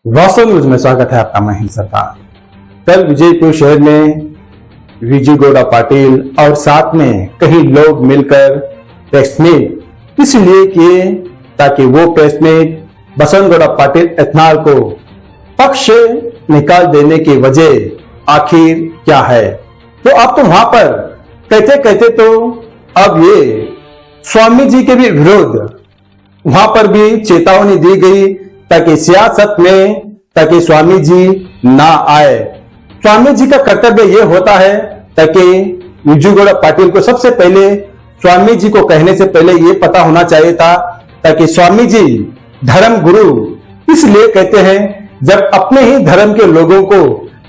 वास्तव न्यूज में स्वागत है आपका। मैं हिंसता। कल विजयपुर शहर में विजू गौड़ा पाटिल और साथ में कई लोग मिलकर प्रेस मीट इसलिए किए ताकि वो प्रेस मीट बसंत गौड़ा पाटिल एथनाल को पक्ष से निकाल देने की वजह आखिर क्या है। तो अब तो वहां पर कहते कहते तो अब ये स्वामी जी के भी विरोध वहां पर भी चेतावनी दी गई ताकि सियासत में ताकि स्वामी जी ना आए। स्वामी जी का कर्तव्य यह होता है ताकि विजू गौड़ा पाटिल को सबसे पहले स्वामी जी को कहने से पहले यह पता होना चाहिए था ताकि स्वामी जी धर्म गुरु इसलिए कहते हैं जब अपने ही धर्म के लोगों को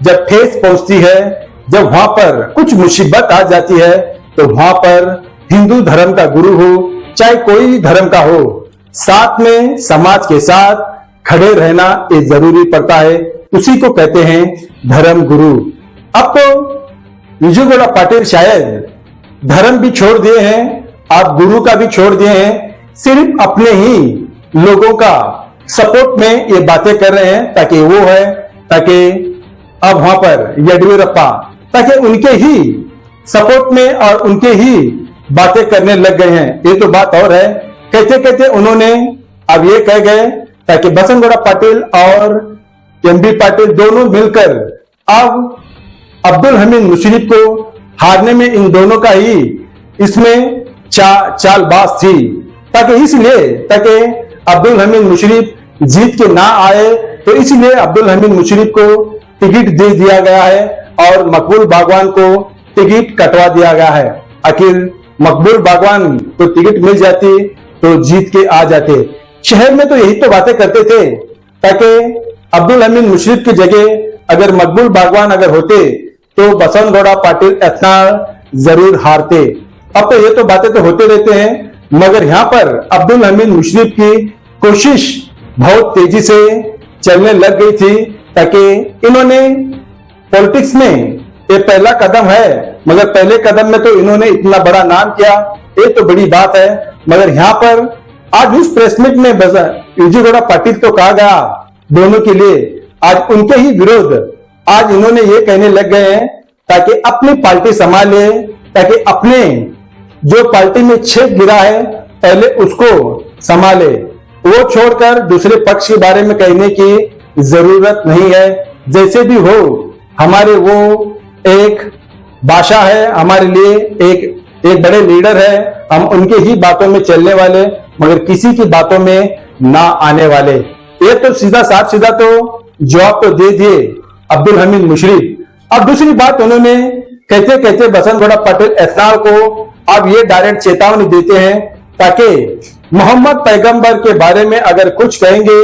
जब ठेस पहुंचती है, जब वहां पर कुछ मुसीबत आ जाती है तो वहां पर हिंदू धर्म का गुरु हो चाहे कोई धर्म का हो, साथ में समाज के साथ खड़े रहना ये जरूरी पड़ता है। उसी को कहते हैं धर्म गुरु। अब तो विजू गौड़ा पाटिल शायद धर्म भी छोड़ दिए हैं, आप गुरु का भी छोड़ दिए हैं, सिर्फ अपने ही लोगों का सपोर्ट में ये बातें कर रहे हैं ताकि वो है ताकि अब वहां पर येडियुरप्पा ताकि उनके ही सपोर्ट में और उनके ही बातें करने लग गए हैं। ये तो बात और है। कहते कहते उन्होंने अब ये कह गए ताकि बसंत गौड़ा पाटिल और एमबी पाटिल दोनों मिलकर अब अब्दुल हमीद मुशर्रफ को हारने में इन दोनों का ही इसमें चालबाज थी ताकि इसलिए ताकि अब्दुल हमीद मुशर्रफ जीत के ना आए तो इसलिए अब्दुल हमीद मुशर्रफ को टिकट दे दिया गया है और मकबूल बागवान को टिकट कटवा दिया गया है। आखिर मकबूल बागवान को टिकट मिल जाती तो जीत के आ जाते। शहर में तो यही तो बातें करते थे ताकि अब्दुल हमीद मुशर्रफ की जगह अगर मकबूल बागवान अगर होते तो बसंत गौड़ा पाटिल एथनाल जरूर हारते। अब तो ये तो बातें तो होते रहते हैं, मगर यहाँ पर अब्दुल हमीद मुशर्रफ की कोशिश बहुत तेजी से चलने लग गई थी ताकि इन्होंने पॉलिटिक्स में ये पहला कदम है, मगर पहले कदम में तो इन्होंने इतना बड़ा नाम किया, ये तो बड़ी बात है। मगर यहाँ पर आज उस प्रेस मीट में विजू गौड़ा पाटिल तो कहा गया दोनों के लिए, आज उनके ही विरोध आज इन्होंने ये कहने लग गए हैं ताकि अपनी पार्टी संभाले, ताकि अपने जो पार्टी में छेद गिरा है पहले उसको संभाले, वो छोड़कर दूसरे पक्ष के बारे में कहने की जरूरत नहीं है। जैसे भी हो हमारे वो एक भाषा है, हमारे लिए एक बड़े लीडर है, हम उनके ही बातों में चलने वाले मगर किसी की बातों में ना आने वाले। ये तो सीधा साफ सीधा तो जवाब तो दे दिए अब्दुल हमीद मुशर्रफ। अब दूसरी बात उन्होंने कहते कहते बसंत गौड़ा पाटिल एथनाल को अब ये डायरेक्ट चेतावनी देते हैं ताकि मोहम्मद पैगंबर के बारे में अगर कुछ कहेंगे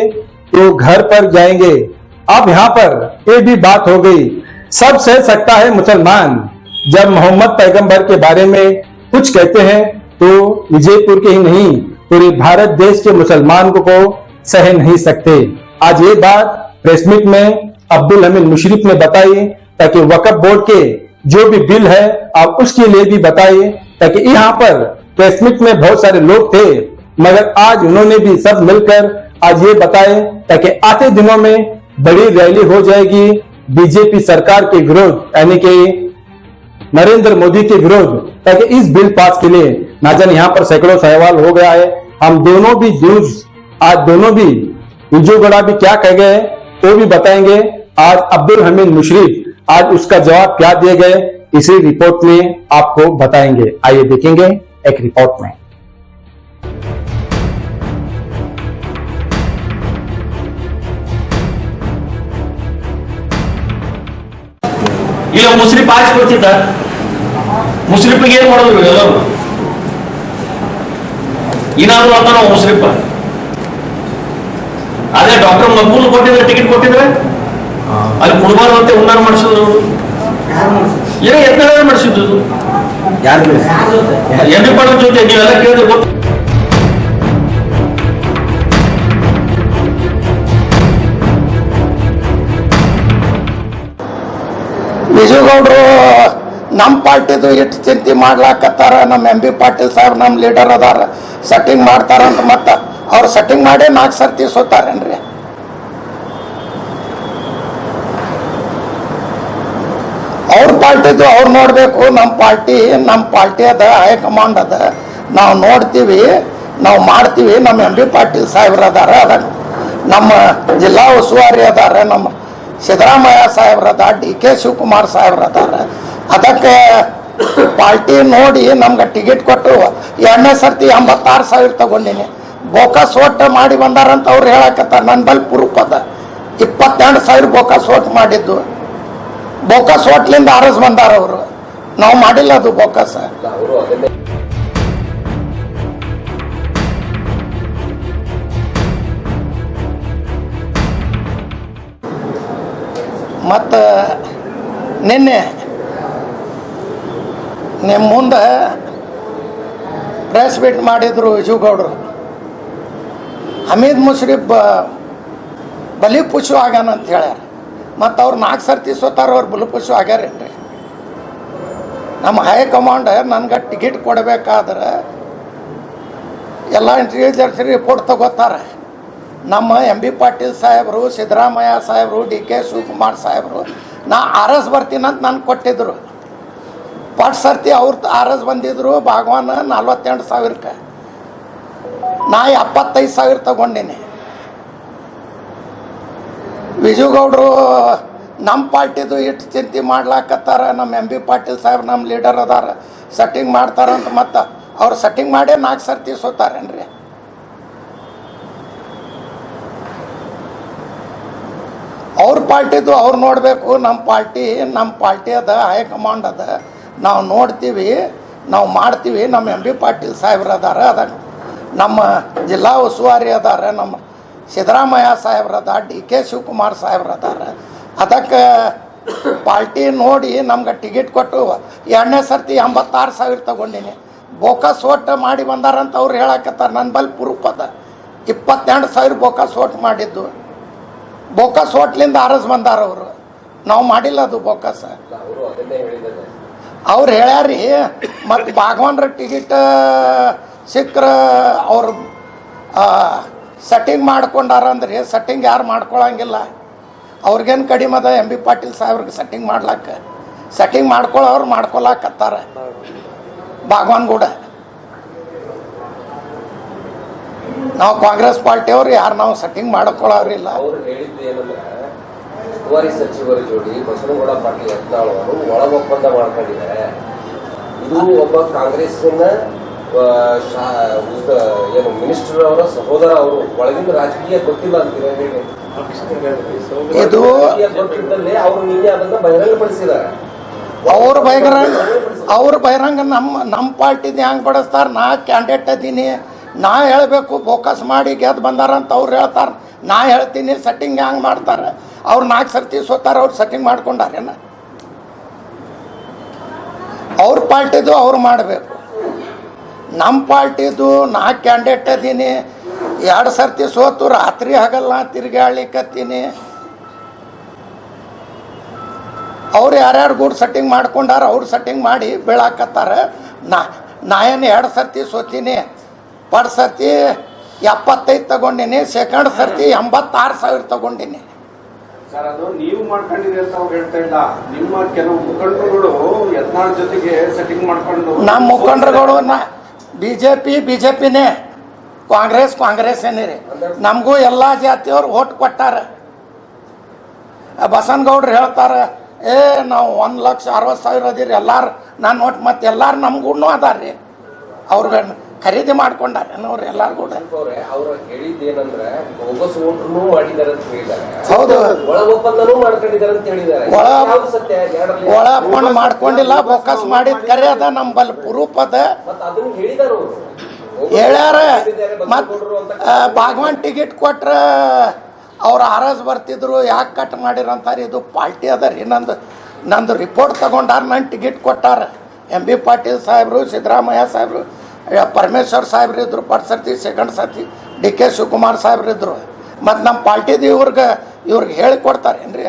तो घर पर जाएंगे। अब यहाँ पर ये भी बात हो गई, सब सह सकता है मुसलमान, जब मोहम्मद पैगंबर के बारे में कुछ कहते हैं तो विजयपुर के ही नहीं पूरे भारत देश के मुसलमान को सह नहीं सकते। आज ये बात प्रेस मीट में अब्दुल हमीद मुशर्रफ ने बताई ताकि वक्फ बोर्ड के जो भी बिल है आप उसके लिए भी बताइए ताकि यहाँ पर प्रेस मीट में बहुत सारे लोग थे मगर आज उन्होंने भी सब मिलकर आज ये बताए ताकि आते दिनों में बड़ी रैली हो जाएगी बीजेपी सरकार के विरोध यानी कि नरेंद्र मोदी के विरोध, ताकि इस बिल पास के लिए ना जाने यहाँ पर सैकड़ों सवाल हो गया है। हम दोनों भी न्यूज आज दोनों भी विजू गौड़ा भी क्या कह गए वो भी बताएंगे। आज अब्दुल हमीद मुशर्रफ आज उसका जवाब क्या दिए गए इसी रिपोर्ट में आपको बताएंगे। आइए देखेंगे एक रिपोर्ट में। ಈಗ ಮುಸ್ಲಿಂ ಆಯ್ಸ್ಕೊಳ್ತಿದ್ದ ಮುಸ್ಲಿಂಗೆ ಏನ್ ಮಾಡೋದು ಎಲ್ಲರೂ ಏನಾದ್ರು ಅಂತ ನಾವು ಮುಸ್ಲಿಂ ಅದೇ ಡಾಕ್ಟರ್ ಮಕ್ಬೂಲ್ ಕೊಟ್ಟಿದ್ರೆ ಟಿಕೆಟ್ ಕೊಟ್ಟಿದ್ರೆ ಅಲ್ಲಿ ಕುಡ್ಬಾರ್ದು ಅಂತ ಹುನ್ನಾರ ಮಾಡಿಸಿದ್ರು ಏನೋ ಯತ್ನ ಮಾಡಿಸಿದ್ದು ಎಂ ಬಿ ಪಾಟೀಲ್ ಜೊತೆ ನೀವೆಲ್ಲ ಕೇಳಿದ್ರೆ ಗೊತ್ತು। ವಿಜು ಗೌಡ್ರು ನಮ್ಮ ಪಾರ್ಟಿದು ಇಟ್ಟು ಚಿಂತೆ ಮಾಡ್ಲಾಕತ್ತಾರ, ನಮ್ಮ ಎಂ ಬಿ ಪಾಟೀಲ್ ಸಾಹೇಬ್ ನಮ್ಮ ಲೀಡರ್ ಅದಾರ ಸೆಟ್ಟಿಂಗ್ ಮಾಡ್ತಾರಂತ ಮತ್ತೆ ಅವ್ರು ಸೆಟ್ಟಿಂಗ್ ಮಾಡಿ 4 ಸರ್ತಿ ಸೋತಾರೇನ್ರಿ? ಪಾರ್ಟಿದು ಅವ್ರು ನೋಡಬೇಕು. ನಮ್ಮ ಪಾರ್ಟಿ ಅದ, ಹೈಕಮಾಂಡ್ ಅದ, ನಾವು ನೋಡ್ತೀವಿ, ನಾವು ಮಾಡ್ತೀವಿ. ನಮ್ಮ ಎಂ ಬಿ ಪಾಟೀಲ್ ಸಾಹೇಬ್ರು ಅದಾರ, ನಮ್ಮ ಜಿಲ್ಲಾ ಉಸ್ತುವಾರಿ ಅದಾರ, ನಮ್ಮ ಸಿದ್ದರಾಮಯ್ಯ ಸಾಹೇಬ್ರದ, DK ಶಿವಕುಮಾರ್ ಸಾಹೇಬ್ರು ಅದಾರ. ಅದಕ್ಕೆ ಪಾರ್ಟಿ ನೋಡಿ ನಮ್ಗೆ ಟಿಕೆಟ್ ಕೊಟ್ಟು 2ನೇ ಸರ್ತಿ 86,000 ತಗೊಂಡಿನಿ. ಬೋಕಸ್ ಓಟ್ ಮಾಡಿ ಬಂದಾರಂತ ಅವ್ರು ಹೇಳಕತ್ತಾರ. ನನ್ನ ಬಳಿ ಪ್ರೂಫ್ ಅದ. 22,000 ಬೋಕಸ್ ಓಟ್ ಮಾಡಿದ್ದು. ಬೋಕಸ್ ಓಟ್ಲಿಂದ ಅರಸ್ ಬಂದಾರ ಅವರು. ನಾವು ಮಾಡಿಲ್ಲ ಅದು ಬೋಕಸ್. ಮತ್ತು ನಿನ್ನೆ ನಿಮ್ಮ ಮುಂದೆ ಪ್ರೆಸ್ ಮೀಟ್ ಮಾಡಿದ್ರು ವಿಜುಗೌಡರು. ಹಮೀದ್ ಮುಷ್ರಿಫ್ ಬಲಿಪುಷು ಆಗ್ಯಾನ ಅಂತ ಹೇಳ್ಯಾರ. ಮತ್ತು ಅವ್ರು 4 ಸರ್ತಿ ಸೋತಾರ, ಅವ್ರು ಬಲಿಪುಷು ಆಗ್ಯಾರೇನ್ರಿ? ನಮ್ಮ ಹೈಕಮಾಂಡ್ ನನ್ಗೆ ಟಿಕೆಟ್ ಕೊಡಬೇಕಾದ್ರೆ ಎಲ್ಲ ಇಂಟೆಲಿಜೆನ್ಸ್ ರಿಪೋರ್ಟ್ ತಗೋತಾರೆ. ನಮ್ಮ ಎಂ ಬಿ ಪಾಟೀಲ್ ಸಾಹೇಬರು, ಸಿದ್ದರಾಮಯ್ಯ ಸಾಹೇಬರು, DK ಶಿವಕುಮಾರ್ ಸಾಹೇಬರು ನಾ RS ಬರ್ತೀನಂತ ನನಗೆ ಕೊಟ್ಟಿದ್ರು. ಪಟ್ ಸರ್ತಿ ಅವ್ರು RS ಬಂದಿದ್ರು. ಭಾಗವಾನ 48,000ಕ್ಕೆ, ನಾ 75,000 ತಗೊಂಡಿನಿ. ವಿಜುಗೌಡರು ನಮ್ಮ ಪಾರ್ಟಿದು ಇಟ್ಟು ಚಿಂತೆ ಮಾಡ್ಲಾಕತ್ತಾರ. ನಮ್ಮ ಎಂ ಬಿ ಪಾಟೀಲ್ ಸಾಹೇಬ್ ನಮ್ಮ ಲೀಡರ್ ಅದಾರ, ಸೆಟ್ಟಿಂಗ್ ಮಾಡ್ತಾರಂತ. ಮತ್ತು ಅವ್ರು ಸೆಟ್ಟಿಂಗ್ ಮಾಡೇ 4 ಸರ್ತಿ ಸೋತಾರೇನ್ರಿ? ಅವ್ರ ಪಾರ್ಟಿದು ಅವ್ರು ನೋಡಬೇಕು. ನಮ್ಮ ಪಾರ್ಟಿ ಅದ, ಹೈಕಮಾಂಡ್ ಅದ, ನಾವು ನೋಡ್ತೀವಿ, ನಾವು ಮಾಡ್ತೀವಿ. ನಮ್ಮ ಎಂ ಬಿ ಪಾಟೀಲ್ ಸಾಹೇಬ್ರು ಅದಾರ, ನಮ್ಮ ಜಿಲ್ಲಾ ಉಸ್ತುವಾರಿ ಅದಾರ, ನಮ್ಮ ಸಿದ್ದರಾಮಯ್ಯ ಸಾಹೇಬ್ರದ, DK ಶಿವಕುಮಾರ್ ಸಾಹೇಬ್ರು ಅದಾರ. ಅದಕ್ಕೆ ಪಾರ್ಟಿ ನೋಡಿ ನಮ್ಗೆ ಟಿಕೆಟ್ ಕೊಟ್ಟು 2ನೇ ಸರ್ತಿ 86,000 ತಗೊಂಡಿನಿ. ಬೋಕಸ್ ಓಟ್ ಮಾಡಿ ಬಂದಾರಂತ ಅವ್ರು ಹೇಳಕತ್ತಾರ. ನನ್ನ ಬಳಿ ಪ್ರೂಫ್ ಅದ. 22,000 ಬೋಕಸ್ ಓಟ್ ಮಾಡಿದ್ದು. ಬೋಕಸ್ ಓಟ್ಲಿಂದ ಅರಸ್ ಬಂದಾರ ಅವರು. ನಾವು ಮಾಡಿಲ್ಲ ಅದು ಬೋಕಸ್. ಅವ್ರು ಹೇಳ್ಯಾರಿ. ಮತ್ತು ಭಾಗವಾನ್ರ ಟಿಕೆಟ್ ಸಿಕ್ಕರ ಅವ್ರು ಸೆಟ್ಟಿಂಗ್ ಮಾಡ್ಕೊಂಡಾರ ಅಂದ್ರೆ, ಸೆಟ್ಟಿಂಗ್ ಯಾರು ಮಾಡ್ಕೊಳಂಗಿಲ್ಲ. ಅವ್ರಿಗೇನು ಕಡಿಮೆ ಅದ ಎಂ ಬಿ ಪಾಟೀಲ್ ಸಾಹೇಬ್ರಿಗೆ ಸೆಟ್ಟಿಂಗ್ ಮಾಡ್ಲಾಕ? ಸೆಟ್ಟಿಂಗ್ ಮಾಡ್ಕೊಳ್ಳೋರು ಮಾಡ್ಕೊಳಕತ್ತಾರ ಭಾಗವಾನ್ ಕೂಡ. ನಾವು ಕಾಂಗ್ರೆಸ್ ಪಾರ್ಟಿಯವ್ರು ಯಾರು ನಾವು ಸೆಟ್ಟಿಂಗ್ ಮಾಡ್ಕೊಳ್ಳೋರಿಲ್ಲ. ಅವರು ಹೇಳಿದ್ದು ಏನಂದ್ರೆ, ಉಸ್ತುವಾರಿ ಸಚಿವರ ಜೋಡಿ ಬಸವನಗೌಡ ಪಾಟೀಲ್ ಯತ್ನಾಳ್ ಅವರು ಒಳ ಒಪ್ಪಂದ ಮಾಡ್ಕೊಂಡಿದ್ದಾರೆ. ಇದು ಒಬ್ಬ ಕಾಂಗ್ರೆಸ್ಸಿನ ಏನು ಮಿನಿಸ್ಟರ್ ಅವರ ಸಹೋದರ, ಅವರು ಒಳಗಿನ ರಾಜಕೀಯ ಗೊತ್ತಿಲ್ಲ ಅಂತೀರ? ಇದು ಗೊತ್ತಿದ್ದಲ್ಲೇ ಅವರು ನಿನ್ನೆ ಅದನ್ನ ಬಹಿರಂಗಪಡಿಸಿದ್ದಾರೆ. ಅವ್ರ ಬಹಿರಂಗ ನಮ್ಮ ಪಾರ್ಟಿದ ಹೆಂಗೆ ಬಡಿಸ್ತಾರೆ? ನಾ ಕ್ಯಾಂಡಿಡೇಟ್ ಅದೀನಿ, ನಾ ಹೇಳಬೇಕು. ಫೋಕಸ್ ಮಾಡಿ ಗೆದ್ದು ಬಂದಾರಂತ ಅವ್ರು ಹೇಳ್ತಾರೆ, ನಾ ಹೇಳ್ತೀನಿ. ಸೆಟ್ಟಿಂಗ್ ಹೆಂಗೆ ಮಾಡ್ತಾರೆ? ಅವ್ರು 4 ಸರ್ತಿ ಸೋತಾರ, ಅವ್ರು ಸೆಟ್ಟಿಂಗ್ ಮಾಡ್ಕೊಂಡಾರೇನ? ಅವ್ರ ಪಾರ್ಟಿದು ಅವ್ರು ಮಾಡಬೇಕು. ನಮ್ಮ ಪಾರ್ಟಿದು ನಾ ಕ್ಯಾಂಡಿಡೇಟ್ ಅದೀನಿ, 2 ಸರ್ತಿ ಸೋತು ರಾತ್ರಿ ಹಗಲ್ಲ ತಿರುಗಾಡ್ಲಿಕ್ಕತ್ತೀನಿ. ಅವ್ರು ಯಾರ್ಯಾರು ಗೂಡ್ ಸೆಟ್ಟಿಂಗ್ ಮಾಡ್ಕೊಂಡಾರ, ಅವ್ರು ಸೆಟ್ಟಿಂಗ್ ಮಾಡಿ ಬೀಳಾಕತ್ತಾರ. ನಾ ಏನು 2 ಸರ್ತಿ ಸೋತೀನಿ. ಪರ್ ಸರ್ತಿ 75 ತಗೊಂಡಿನಿ, ಸೆಕೆಂಡ್ ಸರ್ತಿ 86,000 ತಗೊಂಡಿನಿ. ಸರ್, ಅದು ನೀವು ಮಾಡ್ಕೊಂಡಿರಿ ಅಂತ ಅವ್ರು ಹೇಳ್ತಾ ಇಲ್ಲ. ನಿಮ್ಮ ಕೆಲವು ಮುಖಂಡರುಗಳು ಯತ್ನಾಳ್ ಜೊತೆಗೆ ಸೆಟ್ಟಿಂಗ್ ಮಾಡ್ಕೊಂಡು, ನಮ್ಮ ಮುಖಂಡರುಗಳು ಬಿಜೆಪಿನೇ, ಕಾಂಗ್ರೆಸ್ ಏನಿರಿ. ನಮಗೂ ಎಲ್ಲ ಜಾತಿಯವ್ರು ಓಟ್ ಕೊಟ್ಟಾರ. ಬಸನಗೌಡ್ರು ಹೇಳ್ತಾರೆ, ನಾವು 1,60,000 ಅದೀರಿ ಎಲ್ಲಾರು, ನಾನು ಓಟ್. ಮತ್ತು ಎಲ್ಲಾರು ನಮ್ಗೂ ಅದಾರ್ರಿ. ಅವ್ರಿಗೆ ಖರೀದಿ ಮಾಡ್ಕೊಂಡಾರ ಅವ್ರು ಎಲ್ಲಾರು ಕೂಡ. ಅವ್ರು ಹೇಳಿದ್ದೇನಂದ್ರೆ, ಬೋಗಸ್ ಓಟ್ರು ಮಾಡಿದ್ದಾರೆ ಅಂತ ಹೇಳಿದ್ದಾರೆ. ಹೌದು, ಒಳ ಒಪ್ಪಂದನೂ ಮಾಡ್ಕೊಂಡಿದ್ದಾರೆ ಅಂತ ಹೇಳಿದ್ದಾರೆ. ಒಳ ಒಪ್ಪಂದ ಮಾಡ್ಕೊಂಡಿಲ್ಲ, ಬೋಕಸ್ ಮಾಡಿದ್ ಕರೆ ಅದ. ನಮ್ಮಲ್ಲಿ ಪ್ರೂಫ್ ಅದ. ಅದನ್ನ ಹೇಳಿದಾರ ಅವರು, ಹೇಳ್ಯಾರ. ಮತ್ತು ಭಾಗವಾನ್ ಟಿಕೆಟ್ ಕೊಟ್ರ ಅವ್ರು RS ಬರ್ತಿದ್ರು, ಯಾಕೆ ಕಟ್ ಮಾಡಿರಂತಾರೆ? ಇದು ಪಾರ್ಟಿ ಅದ ರೀ. ನಂದು ರಿಪೋರ್ಟ್ ತಗೊಂಡಾರ, ನನ್ನ ಟಿಕೆಟ್ ಕೊಟ್ಟಾರ. ಎಂ ಬಿ ಪಾಟೀಲ್ ಸಾಹೇಬರು, ಸಿದ್ದರಾಮಯ್ಯ ಸಾಹೇಬರು, ಪರಮೇಶ್ವರ್ ಸಾಹೇಬ್ರು ಇದ್ರು ಫಸ್ಟ್ ಸರ್ತಿ, ಸೆಕೆಂಡ್ ಸರ್ತಿ DK ಶಿವಕುಮಾರ್ ಸಾಹೇಬ್ರು ಇದ್ರು. ಮತ್ತು ನಮ್ಮ ಪಾರ್ಟಿದು ಇವ್ರಿಗೆ ಹೇಳಿಕೊಡ್ತಾರೇನ್ರಿ?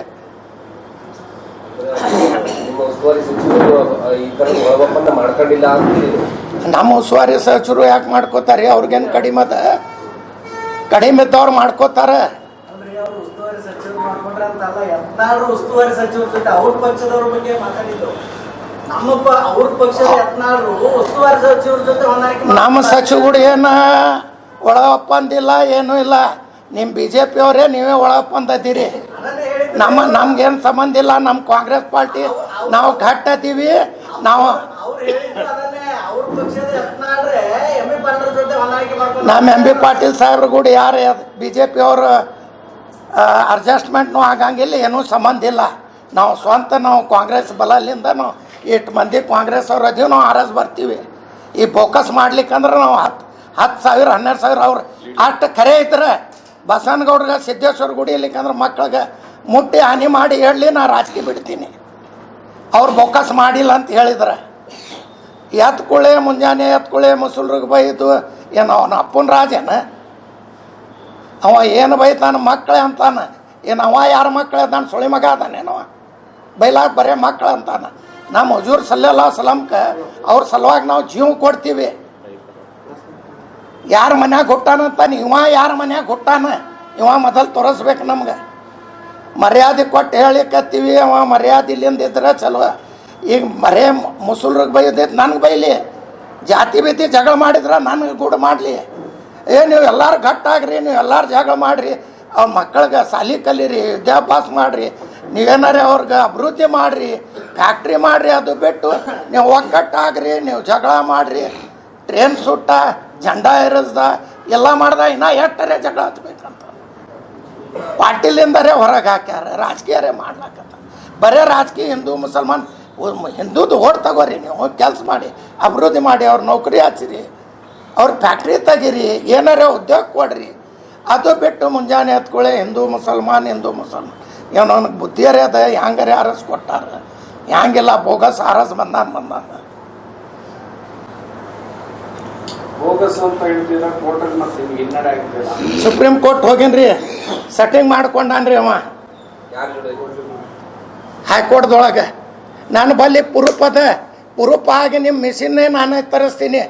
ನಮ್ಮ ಉಸ್ತುವಾರಿ ಸಚಿವರು ಯಾಕೆ ಮಾಡ್ಕೋತಾರೆ? ಅವ್ರಿಗೇನು ಕಡಿಮೆ ಅದ? ಕಡಿಮೆ ಇದ್ದವ್ರು ಮಾಡ್ಕೋತಾರ. ಮಾಡ್ಕೊಂಡ್ರೆ ಅಂತಲ್ಲ, ಯತ್ನಾಳ್ ಉಸ್ತುವಾರಿ ಸಚಿವರ ಜೊತೆ ಅವ್ರ ಪಕ್ಷದವ್ರ ಬಗ್ಗೆ ಮಾತಾಡಿದ್ದು. ನಮ್ಮಪ್ಪ ಅವ್ರ ಪಕ್ಷದ ಯತ್ನಾಳ್ ಉಸ್ತುವಾರಿ ಸಚಿವರ ಜೊತೆ ಹೊಂದಾಣಿಕೆ ನಮ್ಮ ಸಚಿವರು ಏನು ಒಳ ಒಪ್ಪಂದಿಲ್ಲ, ಏನೂ ಇಲ್ಲ. ನಿಮ್ಮ BJP ಅವರೇ ನೀವೇ ಒಳ ಒಪ್ಪಂದೀರಿ. ನಮ್ಗೇನು ಸಂಬಂಧ ಇಲ್ಲ. ನಮ್ಮ ಕಾಂಗ್ರೆಸ್ ಪಾರ್ಟಿ ನಾವು ಗಟ್ಟ ಅದೀವಿ. ನಾವು ನಮ್ಮ MB ಪಾಟೀಲ್ ಸಾಹೇಬ್ರು ಕೂಡ ಯಾರು BJP ಅವರು ಅಡ್ಜಸ್ಟ್ಮೆಂಟ್ನೂ ಆಗಂಗಿಲ್ಲ, ಏನೂ ಸಂಬಂಧ ಇಲ್ಲ. ನಾವು ಸ್ವಂತ ನಾವು ಕಾಂಗ್ರೆಸ್ ಬಲದಿಂದ ನಾವು ಎಷ್ಟು ಮಂದಿ ಕಾಂಗ್ರೆಸ್ ಅವ್ರು ಅದೀವಿ, ನಾವು ಆರಸ್ ಬರ್ತೀವಿ. ಈ ಫೋಕಸ್ ಮಾಡ್ಲಿಕ್ಕಂದ್ರೆ ನಾವು 10,000 12,000 ಅವ್ರು ಅಷ್ಟು ಖರೆ ಐತ್ರೆ. ಬಸವನಗೌಡ್ರಿಗೆ ಸಿದ್ದೇಶ್ವರ ಗುಡಿ ಇಲ್ಲಿಕ್ಕಂದ್ರೆ ಮಕ್ಳಿಗೆ ಮುಟ್ಟಿ ಹಾನಿ ಮಾಡಿ ಹೇಳಲಿ, ನಾ ರಾಜಕೀಯ ಬಿಡ್ತೀನಿ. ಅವ್ರು ಫೋಕಸ್ ಮಾಡಿಲ್ಲ ಅಂತ ಹೇಳಿದ್ರೆ ಎತ್ಕೊಳ್ಳೆ ಮುಂಜಾನೆ ಎತ್ಕೊಳ್ಳೆ ಮುಸುಲ್ರಿಗೆ ಬೈದು ಏನು ಅವನ ಅಪ್ಪನ ರಾಜೇನ? ಅವ ಏನು ಬೈತಾನ ಮಕ್ಕಳೇ ಅಂತಾನ. ಏನು ಅವ ಯಾರ ಮಕ್ಕಳೇ ಅದಾನ? ಸುಳಿ ಮಗ ಅದಾನೇನವ? ಬೈಲಾಕ ಬರೇ ಮಕ್ಕಳು ಅಂತಾನ. ನಮ್ಮ ಹಜೂರ್ ಸಲ್ಲಲ್ಲಾಹು ಅಲೈಹಿ ವಸಲ್ಲಂಕ ಅವ್ರ ಸಲುವಾಗಿ ನಾವು ಜೀವ ಕೊಡ್ತೀವಿ. ಯಾರ ಮನ್ಯಾಗ ಹುಟ್ಟಾನಂತಾನೆ, ಇವ ಯಾರ ಮನ್ಯಾಗ ಹುಟ್ಟಾನ ಇವ ಮೊದಲು ತೋರಿಸ್ಬೇಕು ನಮ್ಗೆ. ಮರ್ಯಾದೆ ಕೊಟ್ಟು ಹೇಳಿಕತ್ತೀವಿ. ಅವ ಮರ್ಯಾದೆ ಇಲ್ಲಿಂದ ಇದ್ರೆ ಚಲೋ. ಈಗ ಬರೇ ಮುಸುಲ್ರಿಗೆ ಬೈದೈತೆ, ನನಗೆ ಬೈಲಿ. ಜಾತಿ ಭೀತಿ ಜಗಳ ಮಾಡಿದ್ರೆ ನನಗೆ ಗೂಡು ಮಾಡಲಿ. ನೀವು ಎಲ್ಲರೂ ಗಟ್ಟಾಗ್ರಿ, ನೀವು ಎಲ್ಲರೂ ಜಗಳ ಮಾಡಿರಿ, ಅವ್ರ ಮಕ್ಕಳಿಗೆ ಸಾಲಿ ಕಲೀರಿ, ವಿದ್ಯಾಭ್ಯಾಸ ಮಾಡಿರಿ, ನೀವೇನಾರೇ ಅವ್ರಿಗೆ ಅಭಿವೃದ್ಧಿ ಮಾಡಿರಿ, ಫ್ಯಾಕ್ಟ್ರಿ ಮಾಡಿರಿ. ಅದು ಬಿಟ್ಟು ನೀವು ಒಗ್ಗಟ್ಟಾಗ್ರಿ, ನೀವು ಜಗಳ ಮಾಡಿರಿ, ಟ್ರೇನ್ ಸುಟ್ಟ ಜಂಡ ಏರಿಸ್ದ ಎಲ್ಲ ಮಾಡ್ದ, ಇನ್ನೂ ಎಷ್ಟರೇ ಜಗಳ ಹಚ್ಬೇಕಂತ ಪಾಟೀಲಿಂದರೇ ಹೊರಗೆ ಹಾಕ್ಯಾರ. ರಾಜಕೀಯರೇ ಮಾಡ್ಲಾಕತ್ತ. ಬರೇ ರಾಜಕೀಯ ಹಿಂದೂ ಮುಸಲ್ಮಾನ್ ಹಿಂದೂದು ಓಟ್ ತಗೋರಿ, ನೀವು ಕೆಲಸ ಮಾಡಿ ಅಭಿವೃದ್ಧಿ ಮಾಡಿ, ಅವ್ರ ನೌಕರಿ ಹಚ್ಚಿರಿ, ಅವ್ರ ಫ್ಯಾಕ್ಟ್ರಿ ತೆಗೀರಿ, ಏನಾರೇ ಉದ್ಯೋಗ ಕೊಡ್ರಿ. ಅದು ಬಿಟ್ಟು ಮುಂಜಾನೆ ಎತ್ಕೊಳ್ಳೆ ಹಿಂದೂ ಮುಸಲ್ಮಾನ್ ಏನೋ ನನಗೆ ಬುದ್ಧಿಯರೇ ಅದ. ಹ್ಯಾಂಗರೇ ಆರಸ್ ಕೊಟ್ಟಾರ, ಹ್ಯಾಂಗೆಲ್ಲ ಬೋಗಸ್ ಆರಸ್ ಬಂದಾನ. ಬೋಗಸ್ ಅಂತ ಹೇಳ್ತೀರಾ, ಕೋರ್ಟಲ್ಲಿ ಮತ್ತೆ ಹಿನ್ನಡೆ ಆಗ್ತೀರಾ? ಸುಪ್ರೀಂ ಕೋರ್ಟ್ ಹೋಗಿನ್ರಿ, ಸೆಟ್ಟಿಂಗ್ ಮಾಡ್ಕೊಂಡಾನ್ರಿ ಅವ ಹೈಕೋರ್ಟ್ದೊಳಗೆ. ನಾನು ಬಲ್ಲಿ ಪುರುಪ್ ಆಗಿ ನಿಮ್ಮ ಮಿಷಿನ್ನೇ ನಾನು ತರಿಸ್ತೀನಿ.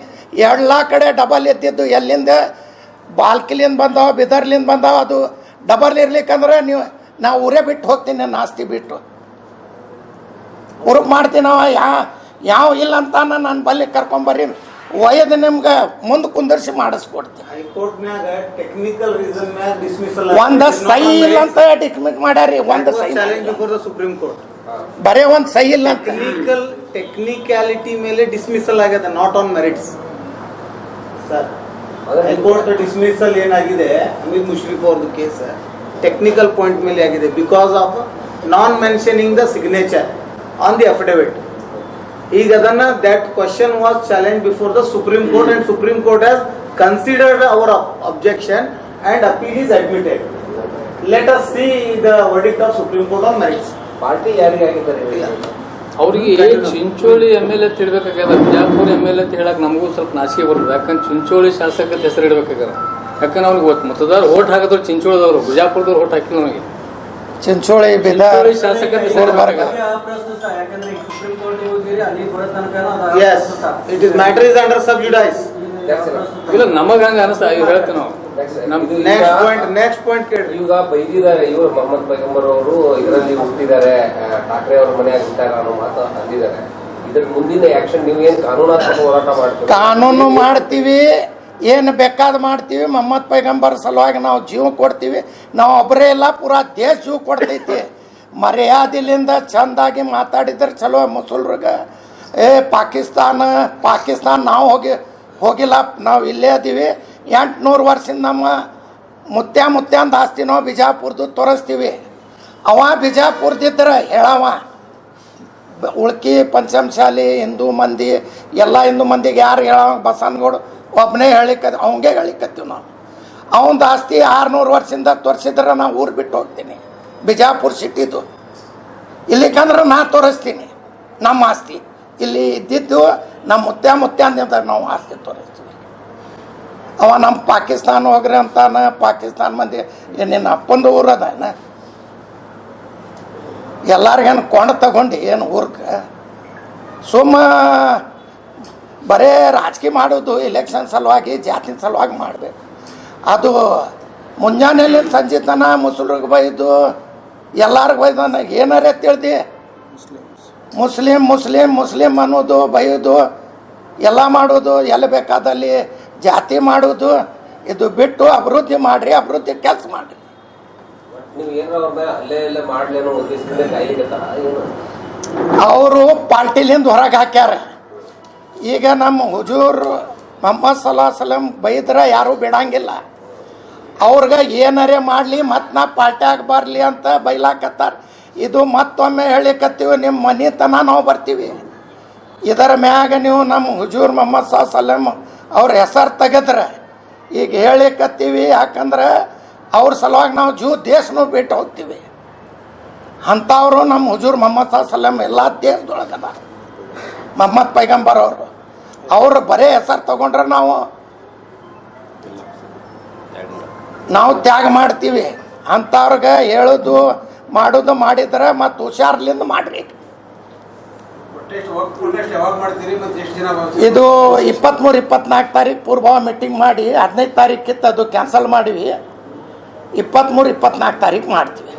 2 ಕಡೆ ಡಬಲ್ ಎದ್ದಿದ್ದು ಎಲ್ಲಿಂದ ಬಾಲ್ಕಿಲಿಂದ ಬಂದಾವ, ಬಿದರ್ಲಿಂದ ಬಂದಾವ. ಅದು ಡಬಲ್ ಇರ್ಲಿಕ್ಕಂದ್ರೆ ನಾವು ಊರೇ ಬಿಟ್ಟು ಹೋಗ್ತೀನಿ, ನನ್ನ ಆಸ್ತಿ ಬಿಟ್ಟು ಪುರುಪ್ ಮಾಡ್ತೀನಿ. ಅವ ಯಾವ ಇಲ್ಲ ಅಂತ ನಾನು ಬಲ್ಲಿ ಕರ್ಕೊಂಬರ್ರಿ, ಒಯ್ದು ನಿಮ್ಗೆ ಮುಂದೆ ಕುಂದರ್ಸಿ ಮಾಡಿಸ್ಕೊಡ್ತೀನಿ. ಹೈಕೋರ್ಟ್ನಾಗ ಟೆಕ್ನಿಕಲ್ ರೀಸನ್ ಮ್ಯಾಗ ಡಿಸ್ಮಿಸಲ್ ಒಂದು ಸಹಿ ಇಲ್ಲ ಅಂತ ಡಿಸ್ಮಿಸ್ ಮಾಡ್ಯಾರಿ. ಒಂದು ಸಹಿ challenge before the supreme court. ಬರೇ ಒಂದು ಸಹಿ ಇಲ್ಲ ಅಂತ. ಟೆಕ್ನಿಕ್ಯಾಲಿಟಿ ಮೇಲೆ ಡಿಸ್ಮಿಸಲ್ ಆಗ್ಯದ, not on merits sir. High court dismissal ಏನಾಗಿದೆ ಅಮೀರ್ ಮುಷ್ರಿಫ್ ಅವ್ರದ್ದು ಕೇಸ್ ಟೆಕ್ನಿಕಲ್ ಪಾಯಿಂಟ್ ಮೇಲೆ ಆಗಿದೆ, because of non mentioning the signature on the affidavit. ಈಗ ಅದನ್ನ that question was challenge before the supreme court and supreme court has considered our objection and appeal is admitted. Let us see the verdict of Supreme Court on merits. Party ಯಾರಿಗೆ ಆಗಿದ್ದಾರೆ? ಅವ್ರಿಗೆ Chincholi MLA ತಿಳ್ಬೇಕಾಗ್ಯದ, Bijapur MLA ಹೇಳಕ್ ನಮಗೂ ಸ್ವಲ್ಪ ನಾಚಿಕೆ ಬರ್ತದೆ. ಯಾಕಂದ್ರೆ ಚಿಂಚೋಳಿ ಶಾಸಕದ ಹೆಸರು ಇಡ್ಬೇಕಾಗ್ಯದ. ಯಾಕಂದ್ರೆ ಅವ್ನಿಗೆ ಮತದಾರ ಓಟ್ ಹಾಕಿದ್ರು ಚಿಂಚೋಳದವರು, ಬಿಜಾಪುರದವ್ರು ಓಟ್ ಹಾಕಿಲ್ಲ ನಮಗೆ. ಚಿಂಚೋಳಿ ಶಾಸಕದ ಅಪ್ರಸ್ತುತ, ಯಾಕಂದ್ರೆ ಸುಪ್ರೀಂ ಕೋರ್ಟ್ ಹೋಗಿರಿ, ಅಲ್ಲಿ ಬರೋ ತನಕ yes it is matter is under sub judice. ಇಲ್ಲ ನಮಗ ಹಂಗ ಅನಿಸ್ತಾ ಹೇಳ್ತೀವಿ ನಾವು. ನೆಕ್ಸ್ಟ್ ಪಾಯಿಂಟ್ ಕೇಳಿ. ಈಗ ಬೈದಿದ್ದಾರೆ ಇವರು ಮೊಹಮ್ಮದ್ ಪೈಗಂಬರ್ ಅವರು, ಇದರಲ್ಲಿ ಹುಟ್ಟಿದ್ದಾರೆ, ಠಾಕ್ರೆ ಅವ್ರ ಮನೆಯಾಗ ಹುಟ್ಟಾರ ಅನ್ನೋ ಮಾತು ಅಂದಿದ್ದಾರೆ. ಇದ್ರ ಮುಂದಿನ ಆಕ್ಷನ್ ನೀವು ಏನ್ ಕಾನೂನಾತ್ಮಕ ಹೋರಾಟ ಮಾಡ್ತೀವಿ? ಕಾನೂನು ಮಾಡ್ತೀವಿ, ಏನು ಬೇಕಾದ ಮಾಡ್ತೀವಿ. ಮೊಹಮ್ಮದ್ ಪೈಗಂಬರ್ ಸಲುವಾಗಿ ನಾವು ಜೀವ ಕೊಡ್ತೀವಿ. ನಾವು ಒಬ್ಬರೇ ಇಲ್ಲ, ಪೂರಾ ದೇಶ ಜೀವ ಕೊಡ್ತೈತಿ. ಮರ್ಯಾದೆಲಿಂದ ಚಂದಾಗಿ ಮಾತಾಡಿದ್ರೆ ಚಲೋ. ಮುಸಲ್ರಿಗೆ ಪಾಕಿಸ್ತಾನ ನಾವು ಹೋಗಿಲ್ಲ, ನಾವು ಇಲ್ಲೇ ಅದೀವಿ. 800 ವರ್ಷದಿಂದ ನಮ್ಮ ಮುತ್ಯಾಂದ ಆಸ್ತಿ ನಾವು ಬಿಜಾಪುರದ್ದು ತೋರಿಸ್ತೀವಿ. ಅವ ಬಿಜಾಪುರದಿದ್ರೆ ಹೇಳವ, ಉಳ್ಕಿ ಪಂಚಮಶಾಲಿ ಹಿಂದೂ ಮಂದಿ ಎಲ್ಲ ಹಿಂದೂ ಮಂದಿಗೆ ಯಾರು ಹೇಳವ? ಬಸವನಗೌಡ ಒಬ್ಬನೇ ಅವಂಗೆ ಹೇಳಿಕತ್ತೀವಿ ನಾವು. ಅವನದು ಆಸ್ತಿ 600 ವರ್ಷದಿಂದ ತೋರಿಸಿದ್ರೆ ನಾವು ಊರು ಬಿಟ್ಟು ಹೋಗ್ತೀನಿ. ಬಿಜಾಪುರ ಸಿಟಿದು ಇಲ್ಲಿಕಂದ್ರೆ ನಾ ತೋರಿಸ್ತೀನಿ ನಮ್ಮ ಆಸ್ತಿ. ಇಲ್ಲಿ ಇದ್ದಿದ್ದು ನಮ್ಮ ಮುತ್ಯಾಂದಿಂದ ನಾವು ಆಸ್ತಿ ತೋರಿಸ್ತೀವಿ. ಅವ ನಮ್ಮ ಪಾಕಿಸ್ತಾನ ಹೋಗ್ರಿ ಅಂತಾನ. ಪಾಕಿಸ್ತಾನ ಮಂದಿ ನಿನ್ನ ಅಪ್ಪಂದು ಊರು ಅದ, ಎಲ್ಲರಿಗೇನು ಕೊಂಡು ತಗೊಂಡು ಏನು ಊರ್ಗೆ ಸುಮ್ಮ ಬರೇ ರಾಜಕೀಯ ಮಾಡೋದು ಎಲೆಕ್ಷನ್ ಸಲುವಾಗಿ, ಜಾತಿನ ಸಲುವಾಗಿ ಮಾಡಬೇಕು. ಅದು ಮುಂಜಾನೆಯಲ್ಲಿ ಸಂಜೆ ತನ ಮುಸುಲ್ರಿಗೆ ಬೈದು ಎಲ್ಲರಿಗೂ ಬೈದಾನ ಏನಾರೇ ತಿಳಿದಿ ಮುಸ್ಲಿಂ ಮುಸ್ಲಿಂ ಮುಸ್ಲಿಂ ಅನ್ನೋದು ಬೈಯೋದು ಎಲ್ಲ ಮಾಡೋದು ಎಲ್ಲಿ ಬೇಕಾದಲ್ಲಿ ಜಾತಿ ಮಾಡೋದು ಇದು ಬಿಟ್ಟು ಅಭಿವೃದ್ಧಿ ಮಾಡಿರಿ ಅಭಿವೃದ್ಧಿ ಕೆಲಸ ಮಾಡಿರಿ. ನೀವು ಏನಾರ ಅವ್ರ ಮೇಲೆ ಅಲ್ಲೇ ಮಾಡ್ಲಿ ಅನ್ನೋ ಉದ್ದೇಶದಿಂದ ಕಾಯ್ಲಿಕ್ಕತ್ತಾರ ಏನು? ಅವರು ಪಾರ್ಟಿಲಿಂದ ಹೊರಗೆ ಹಾಕ್ಯಾರ. ಈಗ ನಮ್ಮ ಹುಜೂರ್ ಮೊಹಮ್ಮದ್ ಸಲಾಮ್ ಬೈದ್ರೆ ಯಾರೂ ಬಿಡಂಗಿಲ್ಲ. ಅವ್ರಿಗೆ ಏನಾರೇ ಮಾಡಲಿ ಮತ್ತು ನಾ ಪಾರ್ಟ್ಯಾಗ ಬರಲಿ ಅಂತ ಬೈಲಾಕತ್ತಾರ. ಇದು ಮತ್ತೊಮ್ಮೆ ಹೇಳಿಕತ್ತೀವಿ, ನಿಮ್ಮ ಮನೆ ತನ ನಾವು ಬರ್ತೀವಿ. ಇದರ ಮ್ಯಾಗ ನೀವು ನಮ್ಮ ಹುಜೂರ್ ಮೊಹಮ್ಮದ್ ಸಲಾಮ್ ಅವ್ರ ಹೆಸರು ತೆಗೆದ್ರೆ ಈಗ ಹೇಳಿಕತ್ತೀವಿ. ಯಾಕಂದ್ರೆ ಅವ್ರ ಸಲುವಾಗಿ ನಾವು ದೇಶನೂ ಬಿಟ್ಟು ಹೋಗ್ತೀವಿ. ಅಂಥವರು ನಮ್ಮ ಹುಜೂರ್ ಮೊಹಮ್ಮದ್ ಸಲಾಮ್ ಎಲ್ಲ ದೇಶದೊಳಗದ ಮೊಹಮ್ಮದ್ ಪೈಗಂಬರ್ ಅವರು ಬರೇ ಹೆಸರು ತಗೊಂಡ್ರೆ ನಾವು ತ್ಯಾಗ ಮಾಡ್ತೀವಿ. ಅಂಥವ್ರಿಗೆ ಹೇಳೋದು ಮಾಡೋದು ಮಾಡಿದ್ರೆ ಮತ್ತು ಹುಷಾರ್ಲಿಂದ ಮಾಡ್ರಿ. ಇದು 23-24 ತಾರೀಕು ಪೂರ್ವ ಮೀಟಿಂಗ್ ಮಾಡಿ 15 ತಾರೀಕಿತ್ತು ಅದು ಕ್ಯಾನ್ಸಲ್ ಮಾಡಿವಿ. 23-24 ತಾರೀಕು ಮಾಡ್ತೀವಿ.